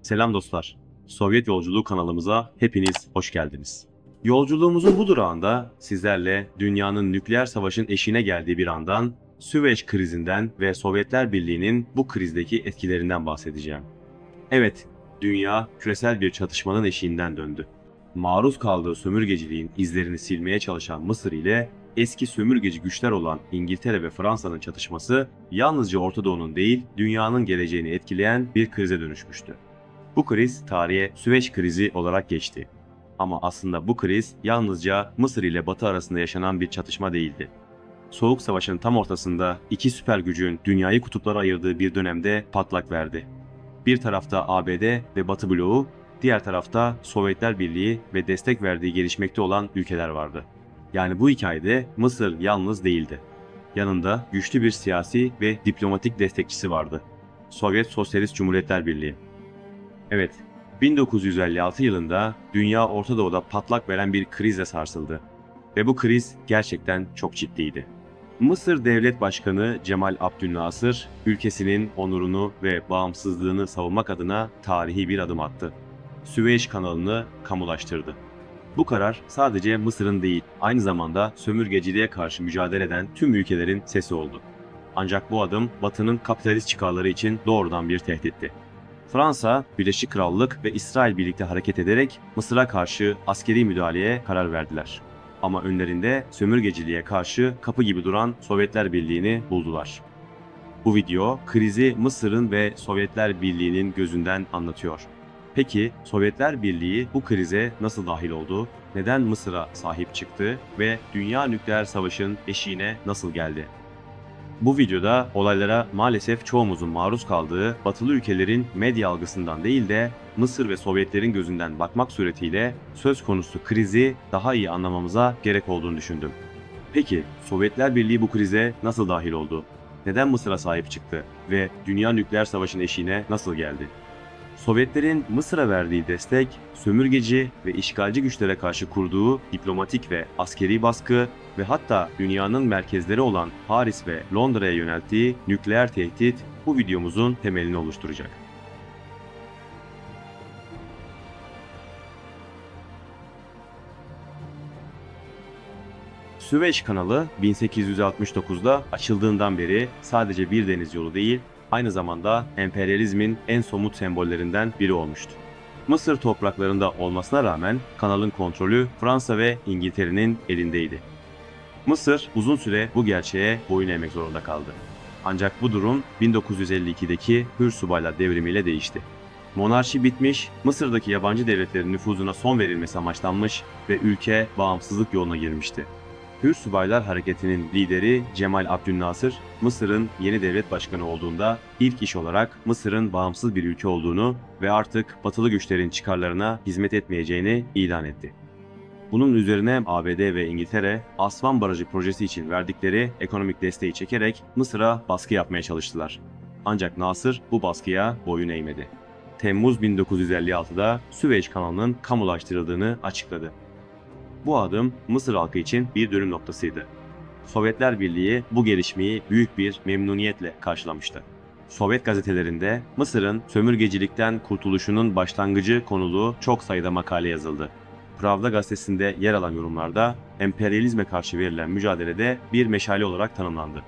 Selam dostlar. Sovyet Yolculuğu kanalımıza hepiniz hoş geldiniz. Yolculuğumuzun bu durağında sizlerle dünyanın nükleer savaşın eşiğine geldiği bir andan, Süveyş krizinden ve Sovyetler Birliği'nin bu krizdeki etkilerinden bahsedeceğim. Evet, dünya küresel bir çatışmanın eşiğinden döndü. Maruz kaldığı sömürgeciliğin izlerini silmeye çalışan Mısır ile eski sömürgeci güçler olan İngiltere ve Fransa'nın çatışması yalnızca Orta Doğu'nun değil, dünyanın geleceğini etkileyen bir krize dönüşmüştü. Bu kriz tarihe Süveyş krizi olarak geçti. Ama aslında bu kriz yalnızca Mısır ile Batı arasında yaşanan bir çatışma değildi. Soğuk Savaş'ın tam ortasında iki süper gücün dünyayı kutuplara ayırdığı bir dönemde patlak verdi. Bir tarafta ABD ve Batı bloğu, diğer tarafta Sovyetler Birliği ve destek verdiği gelişmekte olan ülkeler vardı. Yani bu hikayede Mısır yalnız değildi. Yanında güçlü bir siyasi ve diplomatik destekçisi vardı. Sovyet Sosyalist Cumhuriyetler Birliği. Evet, 1956 yılında dünya Orta Doğu'da patlak veren bir krizle sarsıldı. Ve bu kriz gerçekten çok ciddiydi. Mısır Devlet Başkanı Cemal Abdülnasır, ülkesinin onurunu ve bağımsızlığını savunmak adına tarihi bir adım attı. Süveyş kanalını kamulaştırdı. Bu karar sadece Mısır'ın değil, aynı zamanda sömürgeciliğe karşı mücadele eden tüm ülkelerin sesi oldu. Ancak bu adım Batı'nın kapitalist çıkarları için doğrudan bir tehditti. Fransa, Birleşik Krallık ve İsrail birlikte hareket ederek Mısır'a karşı askeri müdahaleye karar verdiler. Ama önlerinde sömürgeciliğe karşı kapı gibi duran Sovyetler Birliği'ni buldular. Bu video krizi Mısır'ın ve Sovyetler Birliği'nin gözünden anlatıyor. Peki Sovyetler Birliği bu krize nasıl dahil oldu? Neden Mısır'a sahip çıktı ve dünya nükleer savaşın eşiğine nasıl geldi? Bu videoda olaylara maalesef çoğumuzun maruz kaldığı batılı ülkelerin medya algısından değil de Mısır ve Sovyetlerin gözünden bakmak suretiyle söz konusu krizi daha iyi anlamamıza gerek olduğunu düşündüm. Peki Sovyetler Birliği bu krize nasıl dahil oldu? Neden Mısır'a sahip çıktı ve dünya nükleer savaşın eşiğine nasıl geldi? Sovyetlerin Mısır'a verdiği destek, sömürgeci ve işgalci güçlere karşı kurduğu diplomatik ve askeri baskı ve hatta dünyanın merkezleri olan Paris ve Londra'ya yönelttiği nükleer tehdit bu videomuzun temelini oluşturacak. Süveyş kanalı 1869'da açıldığından beri sadece bir deniz yolu değil, aynı zamanda emperyalizmin en somut sembollerinden biri olmuştu. Mısır topraklarında olmasına rağmen kanalın kontrolü Fransa ve İngiltere'nin elindeydi. Mısır uzun süre bu gerçeğe boyun eğmek zorunda kaldı. Ancak bu durum 1952'deki Hür Subaylar Devrimiyle değişti. Monarşi bitmiş, Mısır'daki yabancı devletlerin nüfuzuna son verilmesi amaçlanmış ve ülke bağımsızlık yoluna girmişti. Hür Subaylar Hareketi'nin lideri Cemal Abdülnasır, Mısır'ın yeni devlet başkanı olduğunda ilk iş olarak Mısır'ın bağımsız bir ülke olduğunu ve artık batılı güçlerin çıkarlarına hizmet etmeyeceğini ilan etti. Bunun üzerine ABD ve İngiltere, Aswan Barajı projesi için verdikleri ekonomik desteği çekerek Mısır'a baskı yapmaya çalıştılar. Ancak Nasır bu baskıya boyun eğmedi. Temmuz 1956'da Süveyş kanalının kamulaştırıldığını açıkladı. Bu adım Mısır halkı için bir dönüm noktasıydı. Sovyetler Birliği bu gelişmeyi büyük bir memnuniyetle karşılamıştı. Sovyet gazetelerinde Mısır'ın sömürgecilikten kurtuluşunun başlangıcı konulu çok sayıda makale yazıldı. Pravda gazetesinde yer alan yorumlarda emperyalizme karşı verilen mücadelede bir meşale olarak tanımlandı.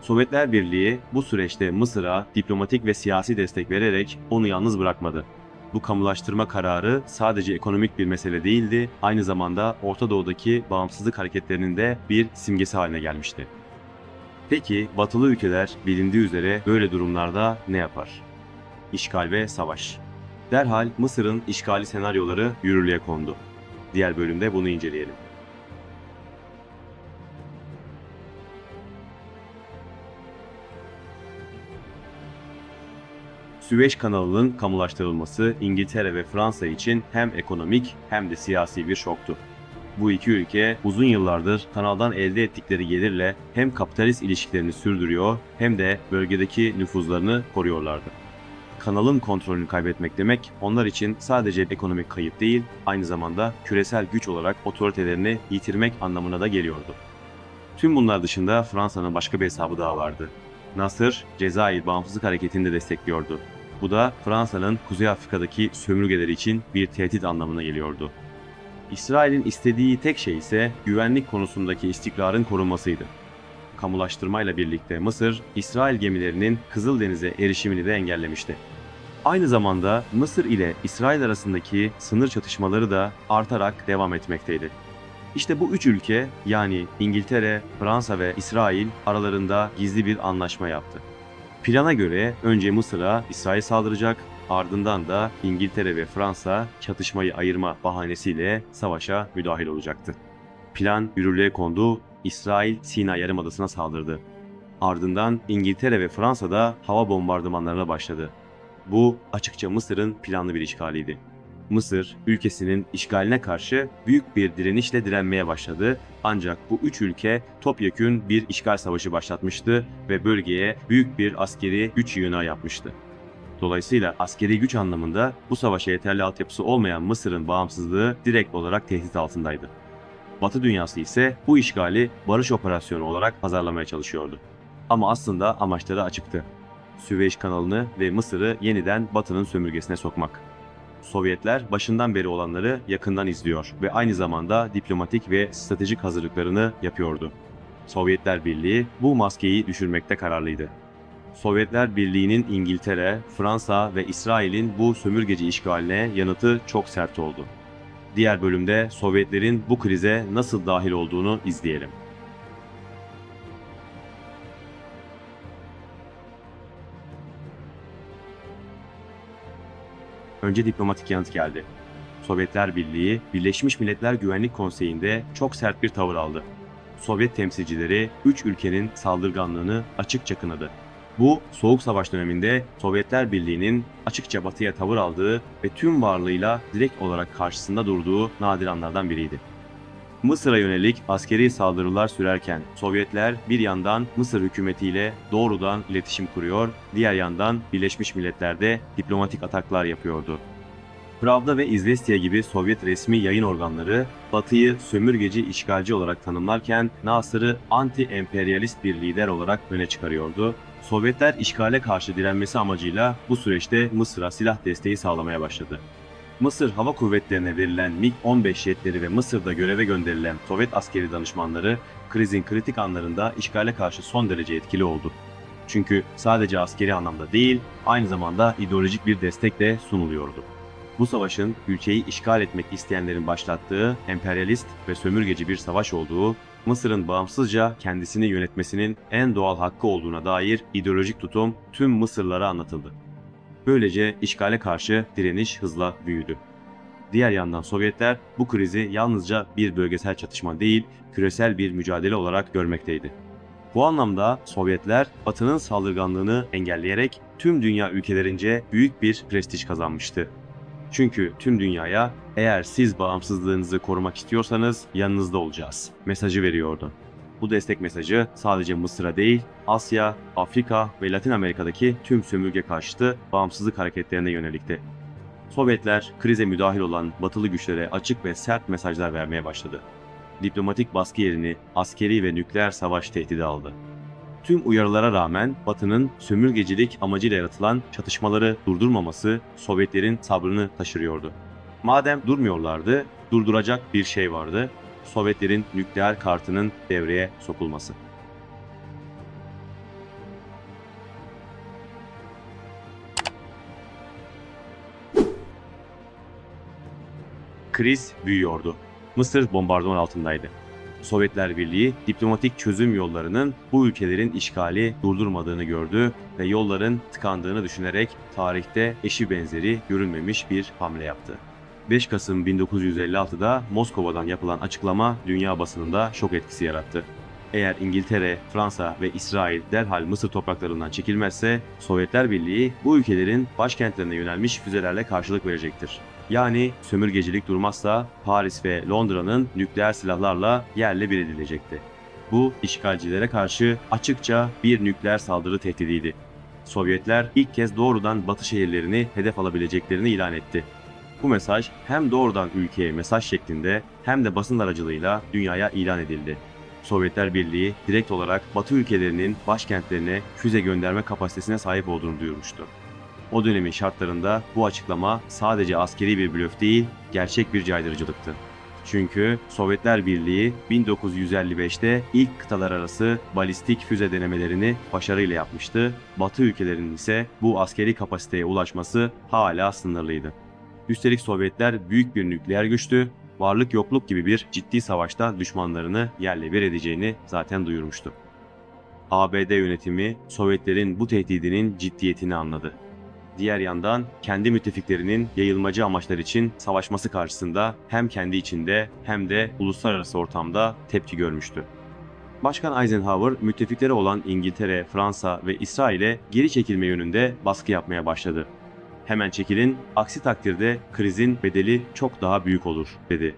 Sovyetler Birliği bu süreçte Mısır'a diplomatik ve siyasi destek vererek onu yalnız bırakmadı. Bu kamulaştırma kararı sadece ekonomik bir mesele değildi, aynı zamanda Orta Doğu'daki bağımsızlık hareketlerinin de bir simgesi haline gelmişti. Peki batılı ülkeler bilindiği üzere böyle durumlarda ne yapar? İşgal ve savaş. Derhal Mısır'ın işgali senaryoları yürürlüğe kondu. Diğer bölümde bunu inceleyelim. Süveyş kanalının kamulaştırılması İngiltere ve Fransa için hem ekonomik hem de siyasi bir şoktu. Bu iki ülke uzun yıllardır kanaldan elde ettikleri gelirle hem kapitalist ilişkilerini sürdürüyor hem de bölgedeki nüfuzlarını koruyorlardı. Kanalın kontrolünü kaybetmek demek onlar için sadece ekonomik kayıp değil, aynı zamanda küresel güç olarak otoritelerini yitirmek anlamına da geliyordu. Tüm bunlar dışında Fransa'nın başka bir hesabı daha vardı. Nasır, Cezayir Bağımsızlık Hareketi'ni de destekliyordu. Bu da Fransa'nın Kuzey Afrika'daki sömürgeleri için bir tehdit anlamına geliyordu. İsrail'in istediği tek şey ise güvenlik konusundaki istikrarın korunmasıydı. Kamulaştırmayla birlikte Mısır, İsrail gemilerinin Kızıldeniz'e erişimini de engellemişti. Aynı zamanda Mısır ile İsrail arasındaki sınır çatışmaları da artarak devam etmekteydi. İşte bu üç ülke, yani İngiltere, Fransa ve İsrail aralarında gizli bir anlaşma yaptı. Plana göre önce Mısır'a İsrail saldıracak, ardından da İngiltere ve Fransa çatışmayı ayırma bahanesiyle savaşa müdahil olacaktı. Plan yürürlüğe kondu, İsrail Sina Yarımadası'na saldırdı. Ardından İngiltere ve Fransa da hava bombardımanlarına başladı. Bu açıkça Mısır'ın planlı bir işgaliydi. Mısır, ülkesinin işgaline karşı büyük bir direnişle direnmeye başladı. Ancak bu üç ülke topyekün bir işgal savaşı başlatmıştı ve bölgeye büyük bir askeri güç yığınağı yapmıştı. Dolayısıyla askeri güç anlamında bu savaşa yeterli altyapısı olmayan Mısır'ın bağımsızlığı direkt olarak tehdit altındaydı. Batı dünyası ise bu işgali barış operasyonu olarak pazarlamaya çalışıyordu. Ama aslında amaçları açıktı. Süveyş kanalını ve Mısır'ı yeniden Batı'nın sömürgesine sokmak. Sovyetler başından beri olanları yakından izliyor ve aynı zamanda diplomatik ve stratejik hazırlıklarını yapıyordu. Sovyetler Birliği bu maskeyi düşürmekte kararlıydı. Sovyetler Birliği'nin İngiltere, Fransa ve İsrail'in bu sömürgeci işgaline yanıtı çok sert oldu. Diğer bölümde Sovyetlerin bu krize nasıl dahil olduğunu izleyelim. Önce diplomatik yanıt geldi. Sovyetler Birliği, Birleşmiş Milletler Güvenlik Konseyi'nde çok sert bir tavır aldı. Sovyet temsilcileri üç ülkenin saldırganlığını açıkça kınadı. Bu, Soğuk Savaş döneminde Sovyetler Birliği'nin açıkça Batı'ya tavır aldığı ve tüm varlığıyla direkt olarak karşısında durduğu nadir anlardan biriydi. Mısır'a yönelik askeri saldırılar sürerken Sovyetler bir yandan Mısır hükümetiyle doğrudan iletişim kuruyor, diğer yandan Birleşmiş Milletler'de diplomatik ataklar yapıyordu. Pravda ve İzvestiya gibi Sovyet resmi yayın organları Batı'yı sömürgeci işgalci olarak tanımlarken Nasır'ı anti-emperyalist bir lider olarak öne çıkarıyordu. Sovyetler işgale karşı direnmesi amacıyla bu süreçte Mısır'a silah desteği sağlamaya başladı. Mısır Hava Kuvvetleri'ne verilen MiG-15 jetleri ve Mısır'da göreve gönderilen Sovyet askeri danışmanları krizin kritik anlarında işgale karşı son derece etkili oldu. Çünkü sadece askeri anlamda değil, aynı zamanda ideolojik bir destek de sunuluyordu. Bu savaşın ülkeyi işgal etmek isteyenlerin başlattığı emperyalist ve sömürgeci bir savaş olduğu, Mısır'ın bağımsızca kendisini yönetmesinin en doğal hakkı olduğuna dair ideolojik tutum tüm Mısırlılara anlatıldı. Böylece işgale karşı direniş hızla büyüdü. Diğer yandan Sovyetler bu krizi yalnızca bir bölgesel çatışma değil, küresel bir mücadele olarak görmekteydi. Bu anlamda Sovyetler Batı'nın saldırganlığını engelleyerek tüm dünya ülkelerince büyük bir prestij kazanmıştı. Çünkü tüm dünyaya eğer siz bağımsızlığınızı korumak istiyorsanız yanınızda olacağız mesajı veriyordu. Bu destek mesajı sadece Mısır'a değil, Asya, Afrika ve Latin Amerika'daki tüm sömürge karşıtı bağımsızlık hareketlerine yönelikti. Sovyetler krize müdahil olan batılı güçlere açık ve sert mesajlar vermeye başladı. Diplomatik baskı yerini askeri ve nükleer savaş tehdidi aldı. Tüm uyarılara rağmen Batı'nın sömürgecilik amacıyla yaratılan çatışmaları durdurmaması Sovyetlerin sabrını taşırıyordu. Madem durmuyorlardı, durduracak bir şey vardı: Sovyetlerin nükleer kartının devreye sokulması. Kriz büyüyordu. Mısır bombardıman altındaydı. Sovyetler Birliği diplomatik çözüm yollarının bu ülkelerin işgali durdurmadığını gördü ve yolların tıkandığını düşünerek tarihte eşi benzeri görülmemiş bir hamle yaptı. 5 Kasım 1956'da Moskova'dan yapılan açıklama dünya basınında şok etkisi yarattı. Eğer İngiltere, Fransa ve İsrail derhal Mısır topraklarından çekilmezse Sovyetler Birliği bu ülkelerin başkentlerine yönelmiş füzelerle karşılık verecektir. Yani sömürgecilik durmazsa Paris ve Londra'nın nükleer silahlarla yerle bir edilecekti. Bu işgalcilere karşı açıkça bir nükleer saldırı tehdidiydi. Sovyetler ilk kez doğrudan Batı şehirlerini hedef alabileceklerini ilan etti. Bu mesaj hem doğrudan ülkeye mesaj şeklinde hem de basın aracılığıyla dünyaya ilan edildi. Sovyetler Birliği direkt olarak Batı ülkelerinin başkentlerine füze gönderme kapasitesine sahip olduğunu duyurmuştu. O dönemin şartlarında bu açıklama sadece askeri bir blöf değil, gerçek bir caydırıcılıktı. Çünkü Sovyetler Birliği 1955'te ilk kıtalar arası balistik füze denemelerini başarıyla yapmıştı. Batı ülkelerinin ise bu askeri kapasiteye ulaşması hala sınırlıydı. Üstelik Sovyetler büyük bir nükleer güçtü, varlık yokluk gibi bir ciddi savaşta düşmanlarını yerle bir edeceğini zaten duyurmuştu. ABD yönetimi Sovyetlerin bu tehdidinin ciddiyetini anladı. Diğer yandan kendi müttefiklerinin yayılmacı amaçlar için savaşması karşısında hem kendi içinde hem de uluslararası ortamda tepki görmüştü. Başkan Eisenhower müttefikleri olan İngiltere, Fransa ve İsrail'e geri çekilme yönünde baskı yapmaya başladı. "Hemen çekilin, aksi takdirde krizin bedeli çok daha büyük olur," dedi.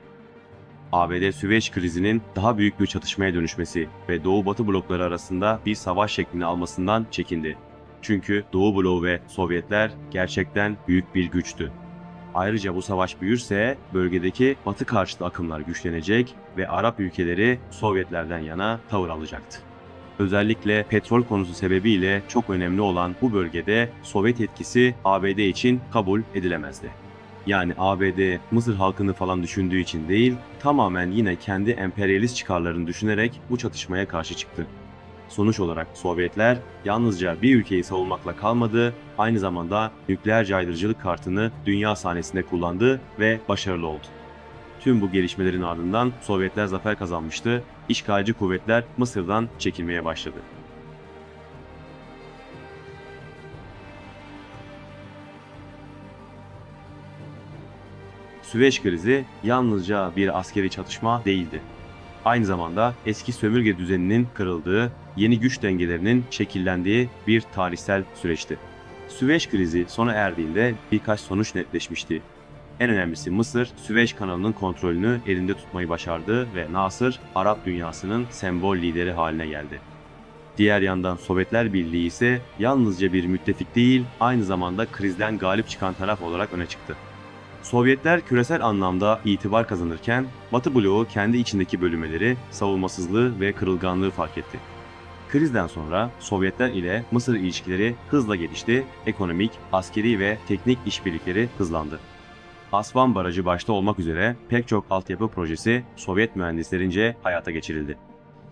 ABD Süveyş krizinin daha büyük bir çatışmaya dönüşmesi ve Doğu-Batı blokları arasında bir savaş şeklini almasından çekindi. Çünkü Doğu bloğu ve Sovyetler gerçekten büyük bir güçtü. Ayrıca bu savaş büyürse bölgedeki Batı karşıtı akımlar güçlenecek ve Arap ülkeleri Sovyetlerden yana tavır alacaktı. Özellikle petrol konusu sebebiyle çok önemli olan bu bölgede Sovyet etkisi ABD için kabul edilemezdi. Yani ABD Mısır halkını falan düşündüğü için değil, tamamen yine kendi emperyalist çıkarlarını düşünerek bu çatışmaya karşı çıktı. Sonuç olarak Sovyetler yalnızca bir ülkeyi savunmakla kalmadı, aynı zamanda nükleer caydırıcılık kartını dünya sahnesinde kullandı ve başarılı oldu. Tüm bu gelişmelerin ardından Sovyetler zafer kazanmıştı, işgalci kuvvetler Mısır'dan çekilmeye başladı. Süveyş krizi yalnızca bir askeri çatışma değildi. Aynı zamanda eski sömürge düzeninin kırıldığı, yeni güç dengelerinin şekillendiği bir tarihsel süreçti. Süveyş krizi sona erdiğinde birkaç sonuç netleşmişti. En önemlisi Mısır, Süveyş kanalının kontrolünü elinde tutmayı başardı ve Nasır, Arap dünyasının sembol lideri haline geldi. Diğer yandan Sovyetler Birliği ise yalnızca bir müttefik değil, aynı zamanda krizden galip çıkan taraf olarak öne çıktı. Sovyetler küresel anlamda itibar kazanırken Batı bloğu kendi içindeki bölünmeleri, savunmasızlığı ve kırılganlığı fark etti. Krizden sonra Sovyetler ile Mısır ilişkileri hızla gelişti, ekonomik, askeri ve teknik işbirlikleri hızlandı. Asvan Barajı başta olmak üzere pek çok altyapı projesi Sovyet mühendislerince hayata geçirildi.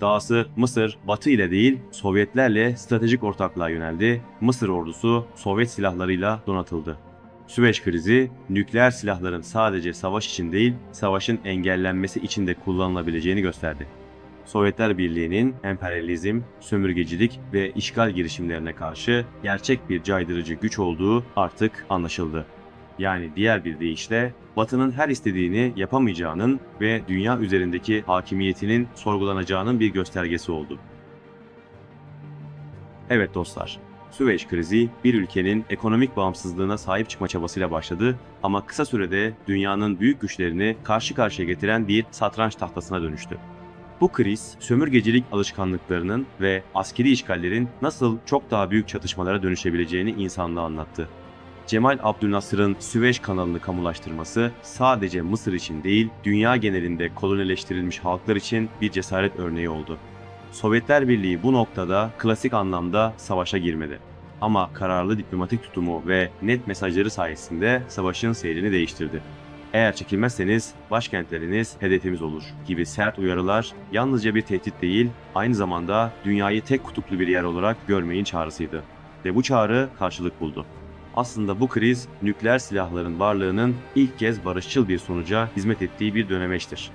Dahası Mısır, Batı ile değil Sovyetlerle stratejik ortaklığa yöneldi, Mısır ordusu Sovyet silahlarıyla donatıldı. Süveyş krizi, nükleer silahların sadece savaş için değil, savaşın engellenmesi için de kullanılabileceğini gösterdi. Sovyetler Birliği'nin emperyalizm, sömürgecilik ve işgal girişimlerine karşı gerçek bir caydırıcı güç olduğu artık anlaşıldı. Yani diğer bir deyişle, Batı'nın her istediğini yapamayacağının ve dünya üzerindeki hakimiyetinin sorgulanacağının bir göstergesi oldu. Evet dostlar, Süveyş krizi bir ülkenin ekonomik bağımsızlığına sahip çıkma çabasıyla başladı ama kısa sürede dünyanın büyük güçlerini karşı karşıya getiren bir satranç tahtasına dönüştü. Bu kriz, sömürgecilik alışkanlıklarının ve askeri işgallerin nasıl çok daha büyük çatışmalara dönüşebileceğini insanlığa anlattı. Cemal Abdülnasır'ın Süveyş kanalını kamulaştırması sadece Mısır için değil, dünya genelinde kolonileştirilmiş halklar için bir cesaret örneği oldu. Sovyetler Birliği bu noktada klasik anlamda savaşa girmedi. Ama kararlı diplomatik tutumu ve net mesajları sayesinde savaşın seyrini değiştirdi. "Eğer çekilmezseniz başkentleriniz hedefimiz olur" gibi sert uyarılar yalnızca bir tehdit değil, aynı zamanda dünyayı tek kutuplu bir yer olarak görmeyin çağrısıydı. Ve bu çağrı karşılık buldu. Aslında bu kriz, nükleer silahların varlığının ilk kez barışçıl bir sonuca hizmet ettiği bir dönemeçtir.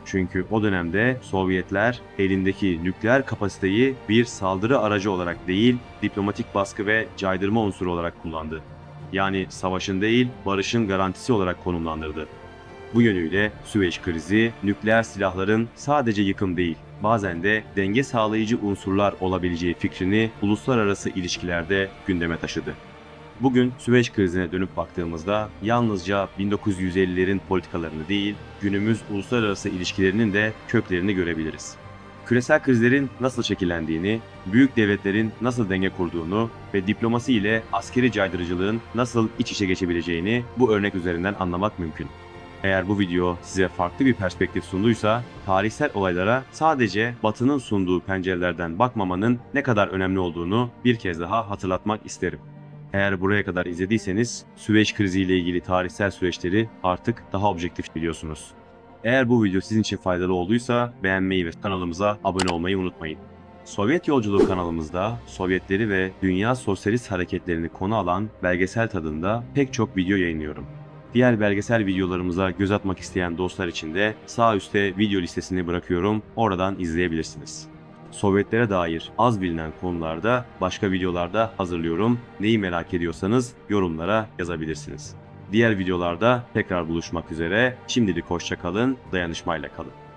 Çünkü o dönemde Sovyetler elindeki nükleer kapasiteyi bir saldırı aracı olarak değil, diplomatik baskı ve caydırma unsuru olarak kullandı. Yani savaşın değil, barışın garantisi olarak konumlandırdı. Bu yönüyle Süveyş krizi, nükleer silahların sadece yıkım değil, bazen de denge sağlayıcı unsurlar olabileceği fikrini uluslararası ilişkilerde gündeme taşıdı. Bugün Süveyş krizine dönüp baktığımızda yalnızca 1950'lerin politikalarını değil, günümüz uluslararası ilişkilerinin de köklerini görebiliriz. Küresel krizlerin nasıl şekillendiğini, büyük devletlerin nasıl denge kurduğunu ve diplomasi ile askeri caydırıcılığın nasıl iç içe geçebileceğini bu örnek üzerinden anlamak mümkün. Eğer bu video size farklı bir perspektif sunduysa, tarihsel olaylara sadece Batı'nın sunduğu pencerelerden bakmamanın ne kadar önemli olduğunu bir kez daha hatırlatmak isterim. Eğer buraya kadar izlediyseniz Süveyş krizi ile ilgili tarihsel süreçleri artık daha objektif biliyorsunuz. Eğer bu video sizin için faydalı olduysa beğenmeyi ve kanalımıza abone olmayı unutmayın. Sovyet Yolculuğu kanalımızda Sovyetleri ve dünya sosyalist hareketlerini konu alan belgesel tadında pek çok video yayınlıyorum. Diğer belgesel videolarımıza göz atmak isteyen dostlar için de sağ üstte video listesini bırakıyorum, oradan izleyebilirsiniz. Sovyetlere dair az bilinen konularda başka videolarda hazırlıyorum. Neyi merak ediyorsanız yorumlara yazabilirsiniz. Diğer videolarda tekrar buluşmak üzere. Şimdilik hoşça kalın, dayanışmayla kalın.